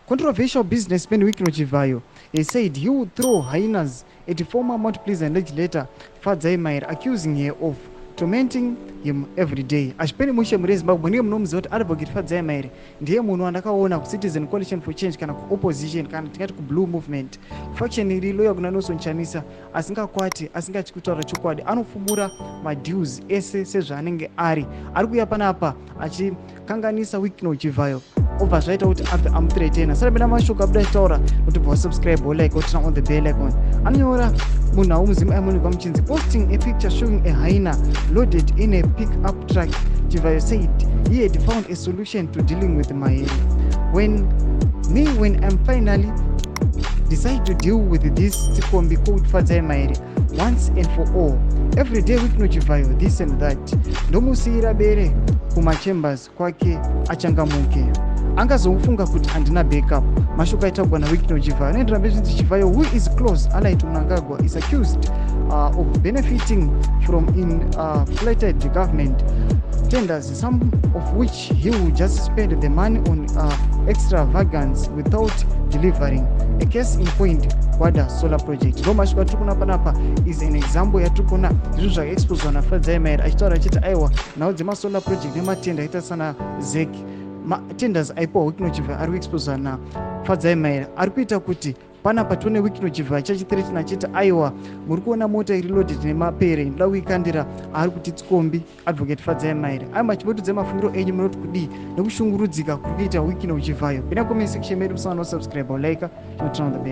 Controversial businessman Wikino Chivayo, he said he would throw hyenas at former Mount Pleasant legislator Fadzai Mahere, accusing her of tormenting him every day. Ashipeni mushe mrezimbabwe ndiye munomuziva kuti advocate Fadzai Mahere ndiye munhu wandakaona kuCitizen Coalition for Change kana kuopposition kana tingati kublue movement faction iri loya kuna Nelson Chamisa asingakwati asingatyi kutaura chokwadi anofumura madues ese sezvaanenge ari kuuya panapa achikanganisa Wikino Chivayo obva zvaita kuti abve amuthreatena. Saka pena mashoko abuda achitaura kuti bva subscribe or like or turn on the bell icon. Anonyora munhu aumuzimu aimonekwa muchinzi posting a picture showing a hyena loaded in a pickup truck. Chivayo said he had found a solution to dealing with Mahere. When I'm finally decide to deal with this Tsikombi called Fadzai Mahere once and for all. Every day Wikino Chivayo this and that. Ndomusiyira bere kumachambers kwake achangamuke. Angazofunga kuti handina backup. Mashoko aitaugwa na Wikino Chivayo. Noendera mberi zvinzi Chivayo, who is close allied to Mnangagwa, is accused of benefiting from inflated government tenders, some of which he will just spend the money on extravagance without delivering. A case in point, Wada solar project. Roma shika tukuna panapa is an example ya tukuna zvinhu zvakaexposwa na Fadzai Mahere achitaura achiti aiwa nawo dzema solar project nematenda aita sana ZVAITWA tenders aipo Wikino Chivayo ari kuexposwa na Fadzai Mahere ari kuita kuti panapa tone Wikino Chivayo chachithreatina achiti aiwa muri kuona mota iri loaded nemapere ndoda kuikandira ari kuti Tsikombi advocate Fadzai Mahere aima chipotudze mafungiro enyu munoti kudii nekushungurudzika kuri kuita Wikino Chivayo. Pena comment section medu musana subscribe or like or turn on the bell.